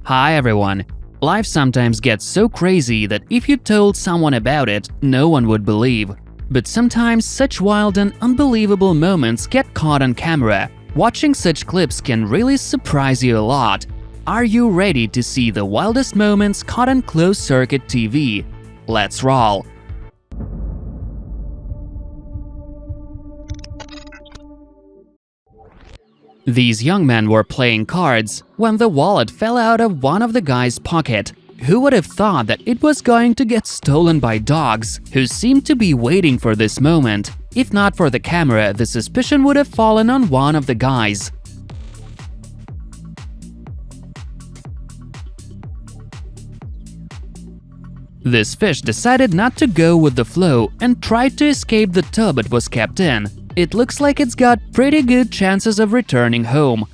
Hi everyone! Life sometimes gets so crazy that if you told someone about it, no one would believe. But sometimes such wild and unbelievable moments get caught on camera. Watching such clips can really surprise you a lot. Are you ready to see the wildest moments caught on closed-circuit TV? Let's roll! These young men were playing cards when the wallet fell out of one of the guy's pocket. Who would have thought that it was going to get stolen by dogs, who seemed to be waiting for this moment? If not for the camera, the suspicion would have fallen on one of the guys. This fish decided not to go with the flow and tried to escape the tub it was kept in. It looks like it's got pretty good chances of returning home.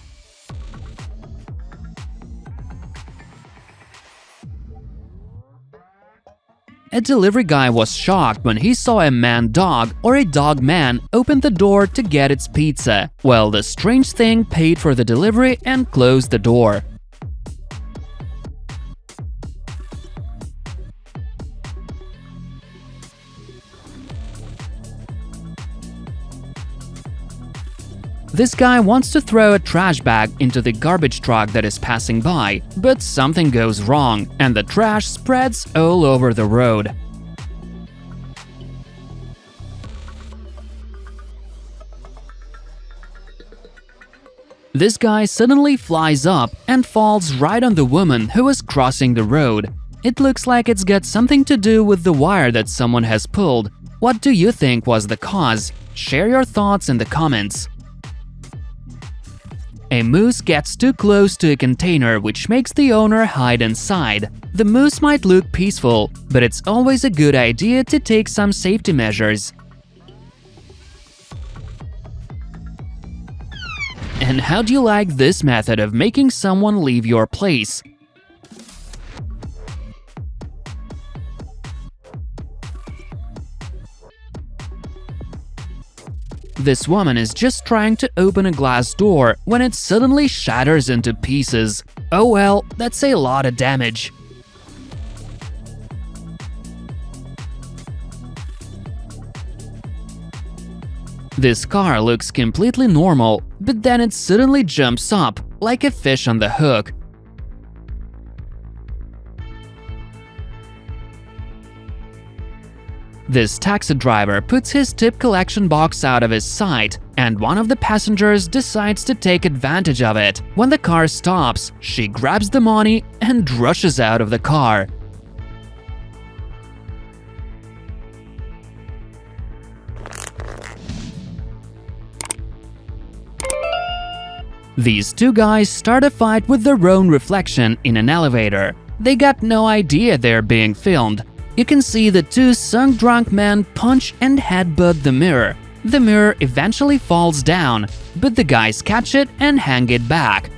A delivery guy was shocked when he saw a man-dog or a dog-man open the door to get its pizza. Well, the strange thing paid for the delivery and closed the door. This guy wants to throw a trash bag into the garbage truck that is passing by, but something goes wrong and the trash spreads all over the road. This guy suddenly flies up and falls right on the woman who is crossing the road. It looks like it's got something to do with the wire that someone has pulled. What do you think was the cause? Share your thoughts in the comments. A moose gets too close to a container, which makes the owner hide inside. The moose might look peaceful, but it's always a good idea to take some safety measures. And how do you like this method of making someone leave your place? This woman is just trying to open a glass door when it suddenly shatters into pieces. Oh well, that's a lot of damage. This car looks completely normal, but then it suddenly jumps up like a fish on the hook. This taxi driver puts his tip collection box out of his sight, and one of the passengers decides to take advantage of it. When the car stops, she grabs the money and rushes out of the car. These two guys start a fight with their own reflection in an elevator. They got no idea they're being filmed. You can see the two sunk drunk men punch and headbutt the mirror. The mirror eventually falls down, but the guys catch it and hang it back.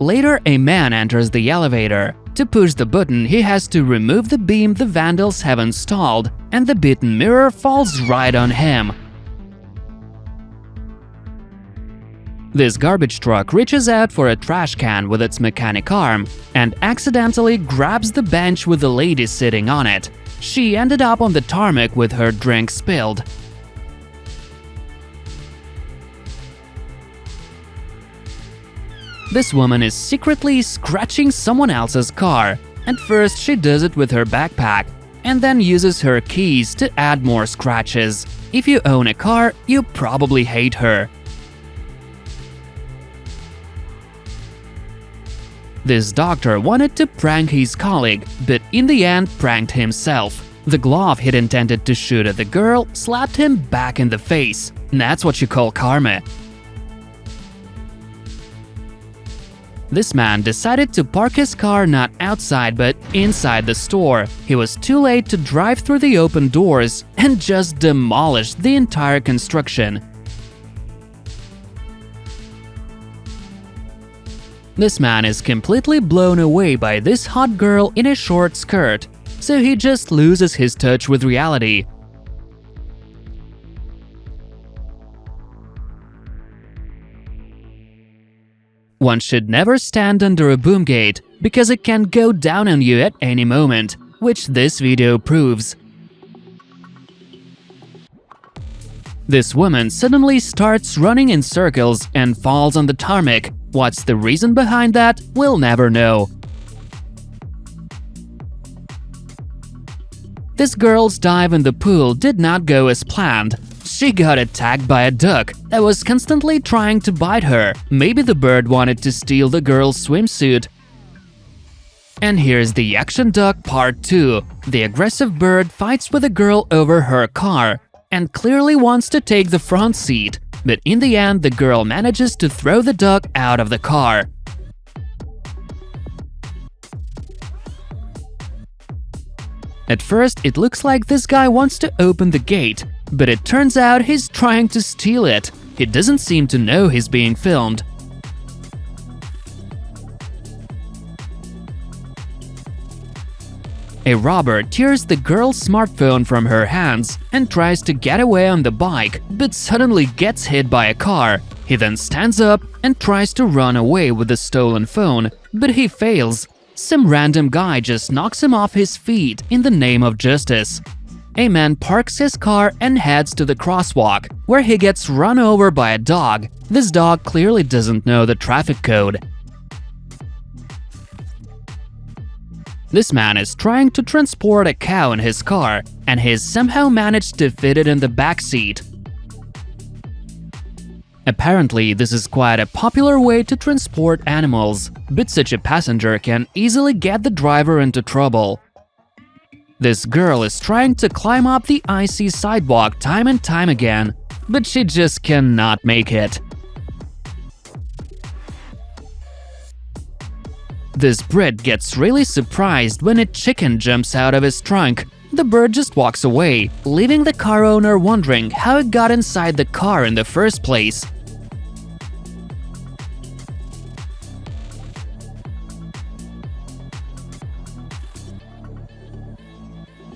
Later, a man enters the elevator. To push the button, he has to remove the beam the vandals have installed, and the beaten mirror falls right on him. This garbage truck reaches out for a trash can with its mechanic arm and accidentally grabs the bench with the lady sitting on it. She ended up on the tarmac with her drink spilled. This woman is secretly scratching someone else's car. At first, she does it with her backpack, and then uses her keys to add more scratches. If you own a car, you probably hate her. This doctor wanted to prank his colleague, but in the end pranked himself. The glove he'd intended to shoot at the girl slapped him back in the face. That's what you call karma. This man decided to park his car not outside but inside the store. He was too late to drive through the open doors and just demolished the entire construction. This man is completely blown away by this hot girl in a short skirt, so he just loses his touch with reality. One should never stand under a boom gate because it can go down on you at any moment, which this video proves. This woman suddenly starts running in circles and falls on the tarmac. What's the reason behind that, we'll never know. This girl's dive in the pool did not go as planned. She got attacked by a duck that was constantly trying to bite her. Maybe the bird wanted to steal the girl's swimsuit. And here's the action duck part 2. The aggressive bird fights with a girl over her car and clearly wants to take the front seat, but in the end the girl manages to throw the duck out of the car. At first it looks like this guy wants to open the gate, but it turns out he's trying to steal it. He doesn't seem to know he's being filmed. A robber tears the girl's smartphone from her hands and tries to get away on the bike, but suddenly gets hit by a car. He then stands up and tries to run away with the stolen phone, but he fails. Some random guy just knocks him off his feet in the name of justice. A man parks his car and heads to the crosswalk, where he gets run over by a dog. This dog clearly doesn't know the traffic code. This man is trying to transport a cow in his car, and he's somehow managed to fit it in the back seat. Apparently, this is quite a popular way to transport animals, but such a passenger can easily get the driver into trouble. This girl is trying to climb up the icy sidewalk time and time again, but she just cannot make it. This Brit gets really surprised when a chicken jumps out of his trunk. The bird just walks away, leaving the car owner wondering how it got inside the car in the first place.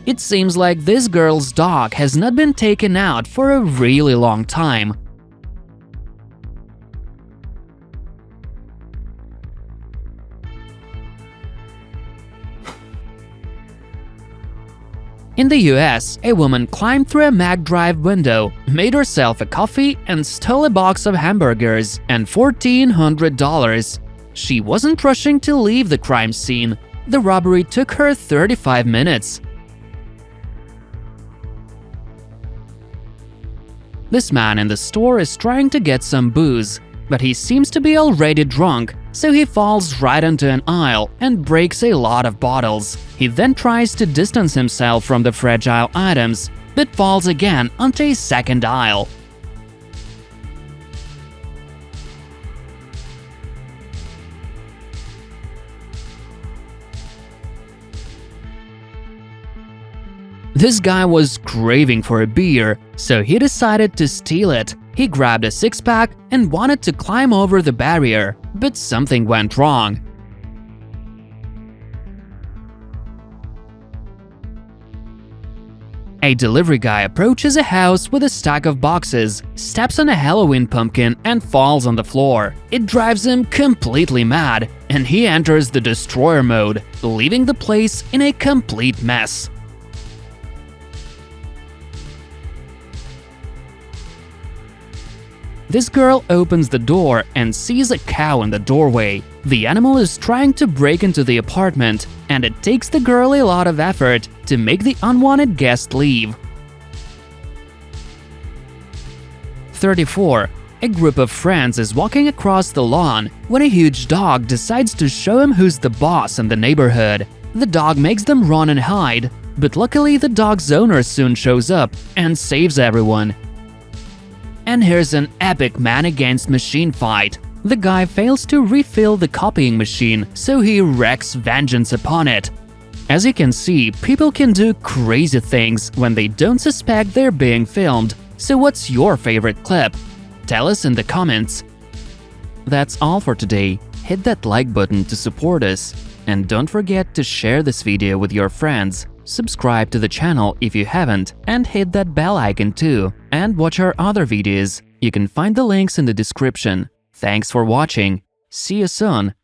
It seems like this girl's dog has not been taken out for a really long time. In the US, a woman climbed through a Mac drive window, made herself a coffee, and stole a box of hamburgers and $1,400. She wasn't rushing to leave the crime scene. The robbery took her 35 minutes. This man in the store is trying to get some booze, but he seems to be already drunk, so he falls right into an aisle and breaks a lot of bottles. He then tries to distance himself from the fragile items, but falls again onto a second aisle. This guy was craving for a beer, so he decided to steal it. He grabbed a six-pack and wanted to climb over the barrier, but something went wrong. A delivery guy approaches a house with a stack of boxes, steps on a Halloween pumpkin and falls on the floor. It drives him completely mad, and he enters the destroyer mode, leaving the place in a complete mess. This girl opens the door and sees a cow in the doorway. The animal is trying to break into the apartment, and it takes the girl a lot of effort to make the unwanted guest leave. 34. A group of friends is walking across the lawn when a huge dog decides to show him who's the boss in the neighborhood. The dog makes them run and hide, but luckily the dog's owner soon shows up and saves everyone. And here's an epic man-against-machine fight. The guy fails to refill the copying machine, so he wreaks vengeance upon it. As you can see, people can do crazy things when they don't suspect they're being filmed. So what's your favorite clip? Tell us in the comments. That's all for today. hit that like button to support us. And don't forget to share this video with your friends, subscribe to the channel if you haven't, and hit that bell icon too. And watch our other videos. You can find the links in the description. Thanks for watching. See you soon.